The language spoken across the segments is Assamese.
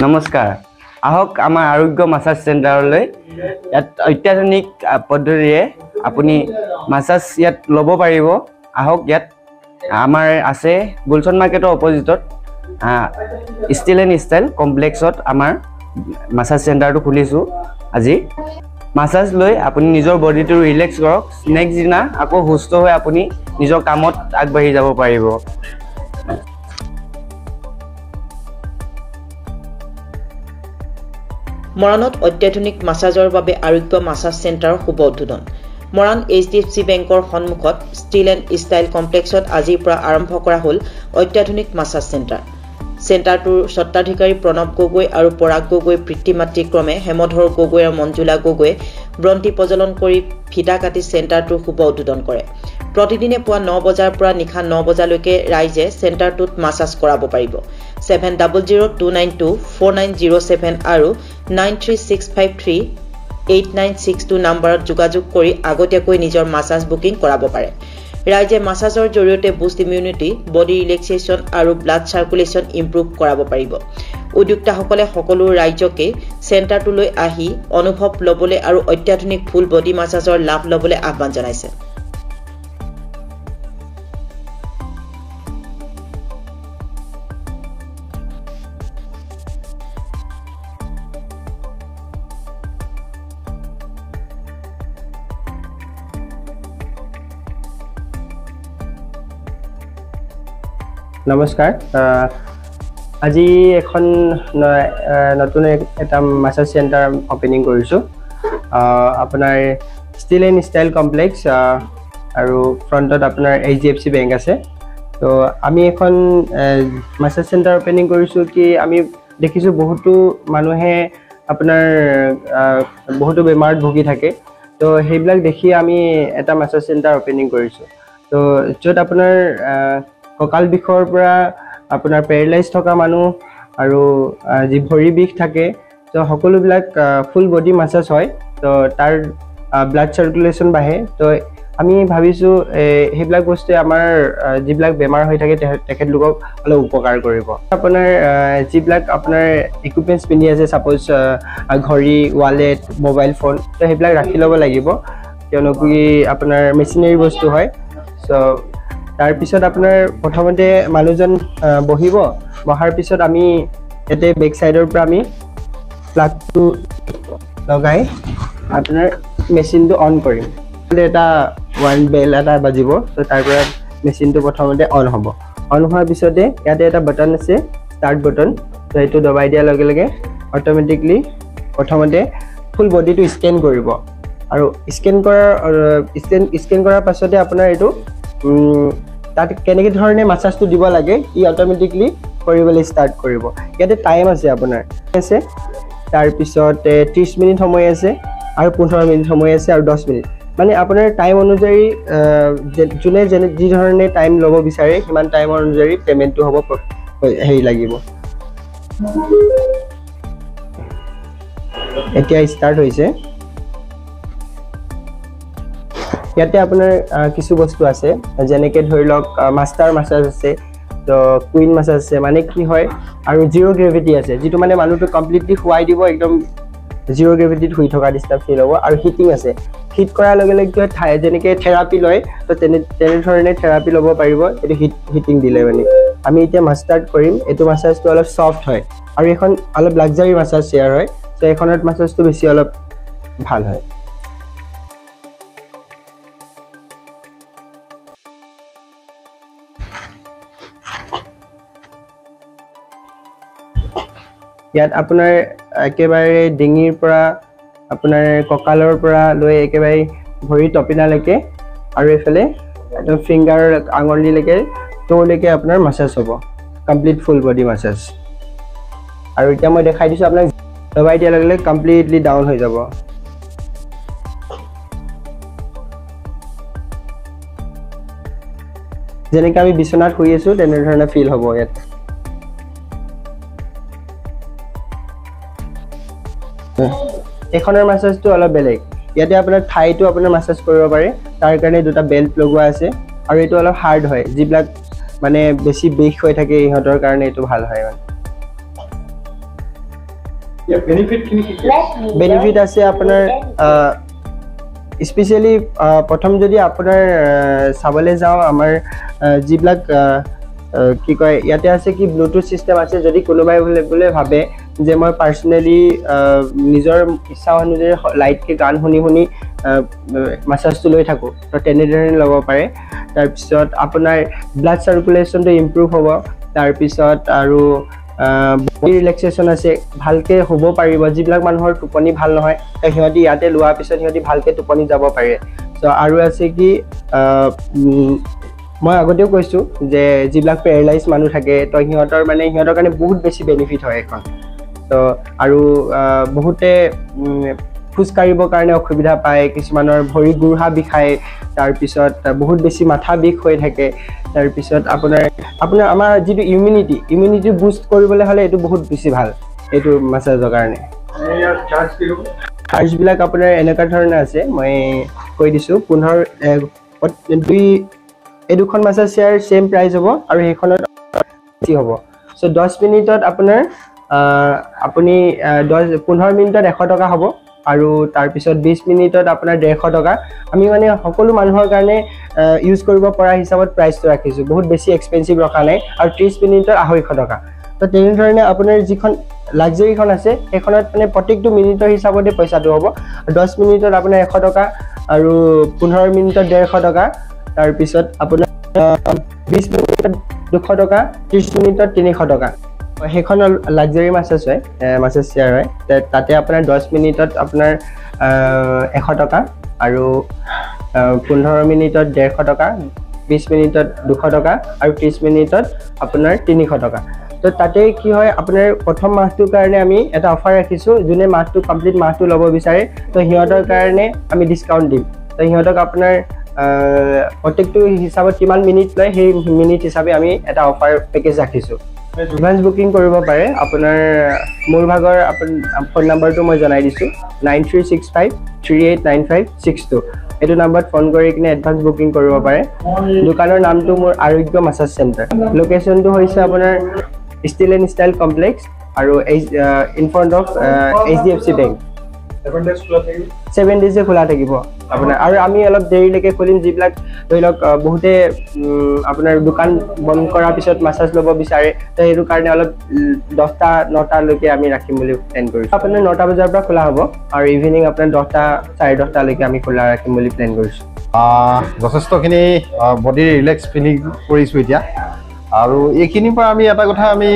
নমস্কাৰ আহক আমাৰ আৰোগ্য মাসাজ চেণ্টাৰলৈ ইয়াত অত্যাধুনিক পদ্ধতিৰে আপুনি মাসাজ ইয়াত ল'ব পাৰিব আহক ইয়াত আমাৰ আছে গুলশন মাৰ্কেটৰ অপজিটত ষ্টিল এণ্ড ষ্টাইল কমপ্লেক্সত আমাৰ মাসাজ চেণ্টাৰটো খুলিছোঁ আজি মাসাজ লৈ আপুনি নিজৰ বডিটো ৰিলেক্স কৰক নেক্সট দিনা আকৌ সুস্থ হৈ আপুনি নিজৰ কামত আগবাঢ়ি যাব পাৰিব মৰাণত অত্যাধুনিক মাসাজৰ বাবে আৰোগ্য মাসাজ চেণ্টাৰৰ শুভ উদ্বোধন মৰাণ HDFC বেংকৰ সন্মুখত ষ্টিল এণ্ড ষ্টাইল কমপ্লেক্সত আজিৰ পৰা আৰম্ভ কৰা হ'ল অত্যাধুনিক মাসাজ চেণ্টাৰ চেণ্টাৰটোৰ স্বত্বাধিকাৰী প্ৰণৱ গগৈ আৰু পৰাগ গগৈ পিতৃ-মাতৃ ক্ৰমে হেমধৰ গগৈ আৰু মঞ্জুলা গগৈ ব্ৰন্তি প্ৰজ্বলন কৰি ফিটা কাটি চেণ্টাৰটোৰ শুভ উদ্বোধন কৰে প্ৰতিদিনে পুৱা 9 বজাৰ পৰা নিশা 9 বজালৈকে ৰাইজে চেণ্টাৰটোত মাসাজ কৰাব পাৰিব 7002924907 আৰু 93653896 নম্বৰত যোগাযোগ কৰি আগতীয়াকৈ নিজৰ মাসাজ বুকিং কৰাব পাৰে ৰাইজে মাসাজৰ জৰিয়তে বুষ্ট ইমিউনিটি বডি ৰিলেক্সেশ্যন আৰু ব্লাড সাৰ্কুলেশ্যন ইমপ্ৰুভ কৰাব পাৰিব উদ্যোক্তাসকলে সকলো ৰাইজকে চেণ্টাৰটোলৈ আহি অনুভৱ ল'বলৈ আৰু অত্যাধুনিক ফুল বডি মাসাজৰ লাভ ল'বলৈ আহ্বান জনাইছে নমস্কাৰ আজি এখন নতুন এটা মাসাজ চেণ্টাৰ ওপেনিং কৰিছোঁ আপোনাৰ ষ্টিল এণ্ড ষ্টাইল কমপ্লেক্স আৰু ফ্ৰণ্টত আপোনাৰ HDFC বেংক আছে তো আমি এখন মাসাজ চেণ্টাৰ ওপেনিং কৰিছোঁ কি আমি দেখিছোঁ বহুতো মানুহে আপোনাৰ বহুতো বেমাৰত ভুগি থাকে তো সেইবিলাক দেখি আমি এটা মাসাজ চেণ্টাৰ ওপেনিং কৰিছোঁ তো য'ত আপোনাৰ কঁকাল বিষৰ পৰা আপোনাৰ পেৰালাইজ থকা মানুহ আৰু যি ভৰি বিষ থাকে তো সকলোবিলাক ফুল বডি মাসাজ হয় তো তাৰ ব্লাড সাৰ্কুলেশ্যন বাঢ়ে তো আমি ভাবিছোঁ সেইবিলাক বস্তুৱে আমাৰ যিবিলাক বেমাৰ হৈ থাকে তেখেতলোকক অলপ উপকাৰ কৰিব আপোনাৰ যিবিলাক আপোনাৰ ইকুইপমেণ্টছ পিন্ধি আছে ছাপ'জ ঘড়ী ৱালেট মোবাইল ফোন তো সেইবিলাক ৰাখি ল'ব লাগিব কিয়নো কি আপোনাৰ মেচিনাৰী বস্তু হয় চ' তাৰপিছত আপোনাৰ প্ৰথমতে মানুহজন বহিব বহাৰ পিছত আমি ইয়াতে বেক সাইডৰ পৰা আমি প্লাগটো লগাই আপোনাৰ মেচিনটো অন কৰিম এটা ওৱান বেল এটা বাজিব তো তাৰ পৰা মেচিনটো প্ৰথমতে অন হ'ব অন হোৱাৰ পিছতে ইয়াতে এটা বাটন আছে ষ্টাৰ্ট বাটন তো এইটো দবাই দিয়াৰ লগে লগে অট'মেটিকলি প্ৰথমতে ফুল বডিটো স্কেন কৰিব আৰু স্কেন কৰাৰ পাছতে আপোনাৰ এইটো তাত কেনেকৈ ধৰণে মাসাজটো দিব লাগে ই অট'মেটিকলি কৰিবলৈ ষ্টাৰ্ট কৰিব ইয়াতে টাইম আছে আপোনাৰ আছে তাৰপিছত 30 মিনিট সময় আছে আৰু 15 মিনিট সময় আছে আৰু 10 মিনিট মানে আপোনাৰ টাইম অনুযায়ী যোনে যি ধৰণে টাইম ল'ব বিচাৰে সিমান টাইমৰ অনুযায়ী পে'মেণ্টটো হ'ব হেৰি লাগিব এতিয়া ষ্টাৰ্ট হৈছে ইয়াতে আপোনাৰ কিছু বস্তু আছে যেনেকৈ ধৰি লওক মাষ্টাৰ মাসাজ আছে তো কুইন মাসাজ আছে মানে কি হয় আৰু জিৰ' গ্ৰেভিটি আছে যিটো মানে মানুহটো কমপ্লিটলি শুৱাই দিব একদম জিৰ' গ্ৰেভিটিত শুই থকা নিচিনা ফিল হ'ব আৰু হিটিং আছে হিট কৰাৰ লগে লগে যেনেকৈ থেৰাপি লয় তো তেনেধৰণে থেৰাপি ল'ব পাৰিব এইটো হিটিং দিলে মানে আমি এতিয়া মাষ্টাৰ্ট কৰিম এইটো মাসাজটো অলপ ছফ্ট হয় আৰু এখন অলপ লাক্সাৰী মাসাজ চেয়াৰ হয় তো এখনত মাসাজটো বেছি অলপ ভাল হয় ইয়াত আপোনাৰ একেবাৰে ডিঙিৰ পৰা আপোনাৰ কঁকালৰ পৰা লৈ একেবাৰে ভৰি টপিনালৈকে আৰু এইফালে একদম ফিংগাৰ আঙুলিলৈকে তোৰলৈকে আপোনাৰ মাসাজ হ'ব কমপ্লিট ফুল বডি মাসাজ আৰু এতিয়া মই দেখাই দিছোঁ আপোনাক দবাই দিয়াৰ লগে লগে কমপ্লিটলি ডাউন হৈ যাব যেনেকৈ আমি বিচনাত শুই আছোঁ তেনেধৰণে ফিল হ'ব ইয়াত এখনৰ মাসাজটো অলপ বেলেগ ইয়াতে আপোনাৰ থাইটো আপোনাৰ মাসাজ কৰিব পাৰে তাৰ কাৰণে দুটা বেল্ট লগোৱা আছে আৰু এইটো অলপ হাৰ্ড হয় যিবিলাক মানে বেছি বিষ হৈ থাকে ইহঁতৰ কাৰণে এইটো ভাল হয় মানে বেনিফিট আছে আপোনাৰ স্পেচিয়েলি প্ৰথম যদি আপোনাৰ চাবলৈ যাওঁ আমাৰ যিবিলাক কি কয় ইয়াতে আছে কি ব্লুটুথ চিষ্টেম আছে যদি কোনোবাই বোলে ভাবে যে মই পাৰ্চনেলি নিজৰ ইচ্ছা অনুযায়ী লাইটকৈ গান শুনি শুনি মাছাজটো লৈ থাকোঁ তো তেনেধৰণে ল'ব পাৰে তাৰপিছত আপোনাৰ ব্লাড চাৰ্কুলেশ্যনটো ইম্প্ৰুভ হ'ব তাৰপিছত আৰু বডি ৰিলেক্সেশ্যন আছে ভালকৈ শুব পাৰিব যিবিলাক মানুহৰ টোপনি ভাল নহয় সিহঁতি ইয়াতে লোৱাৰ পিছত সিহঁতি ভালকৈ টোপনি যাব পাৰে চ' আৰু আছে কি মই আগতেও কৈছোঁ যে যিবিলাক পেৰালাইজ মানুহ থাকে তো সিহঁতৰ কাৰণে বহুত বেছি বেনিফিট হয় এখন তো আৰু বহুতে খোজকাঢ়িবৰ কাৰণে অসুবিধা পায় কিছুমানৰ ভৰি গুৰহা বিষায় তাৰপিছত বহুত বেছি মাথা বিষ হৈ থাকে তাৰপিছত আপোনাৰ আমাৰ যিটো ইমিউনিটি বুষ্ট কৰিবলৈ হ'লে এইটো বহুত বেছি ভাল এইটো মাছাজৰ কাৰণে চাৰ্জবিলাক আপোনাৰ এনেকুৱা ধৰণে আছে মই কৈ দিছোঁ এই দুখন মাছাজ চেয়াৰ ছেম প্ৰাইচ হ'ব আৰু সেইখনত বেছি হ'ব চ' 10 মিনিটত আপোনাৰ আপুনি 15 মিনিটত 100 টকা হ'ব আৰু তাৰপিছত 20 মিনিটত আপোনাৰ 150 টকা আমি সকলো মানুহৰ কাৰণে ইউজ কৰিব পৰা হিচাপত প্ৰাইচটো ৰাখিছোঁ বহুত বেছি এক্সপেঞ্চিভ ৰখা নাই আৰু 30 মিনিটত 250 টকা তো তেনেধৰণে আপোনাৰ যিখন লাক্সাৰীখন আছে সেইখনত প্ৰত্যেকটো মিনিটৰ হিচাপতে পইচাটো হ'ব 10 মিনিটত আপোনাৰ 100 টকা আৰু 15 মিনিটত 150 টকা তাৰপিছত আপোনাৰ 20 মিনিটত 200 টকা 30 মিনিটত 300 টকা সেইখন লাক্সাৰী মাছাজ হয় মাছাজ চেয়াৰ হয় তাতে আপোনাৰ 10 মিনিটত আপোনাৰ 100 টকা আৰু 15 মিনিটত 150 টকা 20 মিনিটত 200 টকা আৰু 30 মিনিটত আপোনাৰ 300 টকা তো তাতে কি হয় আপোনাৰ প্ৰথম মাহটোৰ কাৰণে আমি এটা অফাৰ ৰাখিছোঁ যোনে কমপ্লিট মাহটো ল'ব বিচাৰে তো সিহঁতৰ কাৰণে আমি ডিছকাউণ্ট দিম তো সিহঁতক আপোনাৰ প্ৰত্যেকটো হিচাপত কিমান মিনিট লয় সেই মিনিট হিচাপে আমি এটা অফাৰ পেকেজ ৰাখিছোঁ এডভান্স বুকিং কৰিব পাৰে আপোনাৰ মোৰ ভাগৰ ফোন নম্বৰটো মই জনাই দিছোঁ 9365389562 এইটো নম্বৰত ফোন কৰি কিনে এডভান্স বুকিং কৰিব পাৰে দোকানৰ নামটো মোৰ আৰোগ্য মাছাজ চেণ্টাৰ লোকেশ্যনটো হৈছে আপোনাৰ ষ্টিল এণ্ড ষ্টাইল কমপ্লেক্স আৰু in front of HDFC bank 7 days খোলা থাকিব আপোনাৰ আৰু আমি অলপ দেৰিলৈকে খুলিম যিবিলাক ধৰি লওক বহুতে আপোনাৰ দোকান বন্ধ কৰাৰ পিছত মাছাজ ল'ব বিচাৰে তো সেইটো কাৰণে অলপ 10টা 9টালৈকে আমি ৰাখিম বুলি প্লেন কৰিছোঁ আপোনাৰ 9টা বজাৰ পৰা খোলা হ'ব আৰু ইভিনিং আপোনাৰ 10টা 10:30লৈকে আমি খোলা ৰাখিম বুলি প্লেন কৰিছোঁ যথেষ্টখিনি বডি ৰিলেক্স ফিলিং কৰিছোঁ এতিয়া আৰু এইখিনিৰ পৰা আমি এটা কথা আমি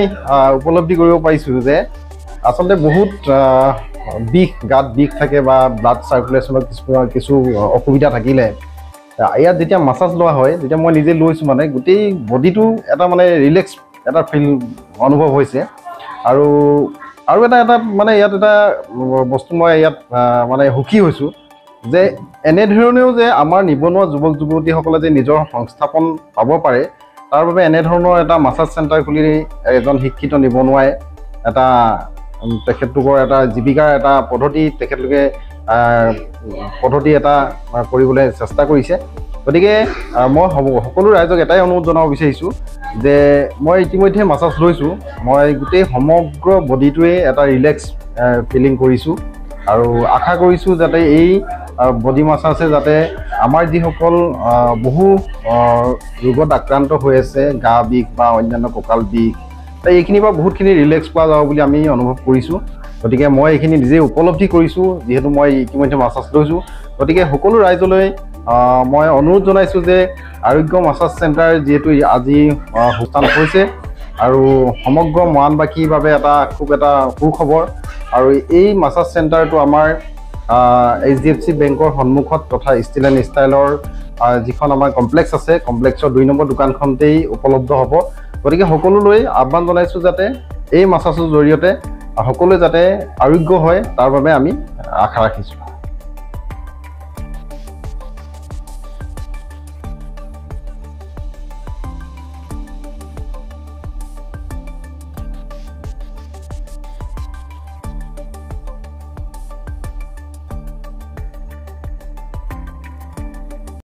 উপলব্ধি কৰিব পাৰিছোঁ যে আচলতে বহুত গাত বিষ থাকে বা ব্লাড চাৰ্কুলেশ্যনত কিছু অসুবিধা থাকিলে ইয়াত যেতিয়া মাছাজ লোৱা হয় যেতিয়া মই নিজে লৈছোঁ গোটেই বডিটো এটা ৰিলেক্স এটা ফিল অনুভৱ হৈছে আৰু এটা ইয়াত এটা বস্তু মই ইয়াত সুখী হৈছোঁ যে এনেধৰণেও যে আমাৰ নিবনুৱা যুৱক যুৱতীসকলে যে নিজৰ সংস্থাপন পাব পাৰে তাৰ বাবে এনেধৰণৰ এটা মাছাজ চেণ্টাৰ খুলি এজন শিক্ষিত নিবনুৱাই এটা তেখেতলোকৰ এটা জীৱিকাৰ এটা তেখেতলোকে পদ্ধতি এটা কৰিবলৈ চেষ্টা কৰিছে গতিকে মই সকলো ৰাইজক এটাই অনুৰোধ জনাব বিচাৰিছোঁ যে মই ইতিমধ্যে মাছাজ লৈছোঁ মই গোটেই সমগ্ৰ বডিটোৱে এটা ৰিলেক্স ফিলিং কৰিছোঁ আৰু আশা কৰিছোঁ যাতে এই বডি মাছাজে যাতে আমাৰ যিসকল বহু ৰোগত আক্ৰান্ত হৈ আছে গা বিষ বা অন্যান্য কঁকাল বিষ এইখিনিৰ পৰা বহুতখিনি ৰিলেক্স পোৱা যাব বুলি আমি অনুভৱ কৰিছোঁ গতিকে মই এইখিনি নিজে উপলব্ধি কৰিছোঁ যিহেতু মই ইতিমধ্যে মাছাজ লৈছোঁ গতিকে সকলো ৰাইজলৈ মই অনুৰোধ জনাইছোঁ যে আৰোগ্য মাছাজ চেণ্টাৰ যিহেতু আজি অনুষ্ঠান হৈছে আৰু সমগ্ৰ মৰাণবাসীৰ বাবে খুব এটা সুখবৰ আৰু এই মাছাজ চেণ্টাৰটো আমাৰ HDFC বেংকৰ সন্মুখত তথা ষ্টিল এণ্ড ষ্টাইলৰ যিখন আমাৰ কমপ্লেক্স আছে কমপ্লেক্সৰ 2 নম্বৰ দোকানখনতেই উপলব্ধ হ'ব গতিকে সকলোলৈ আহ্বান জনাইছোঁ যাতে এই মাছাজৰ জৰিয়তে সকলোৱে যাতে আৰোগ্য হয় তাৰ বাবে আমি আশা ৰাখিছোঁ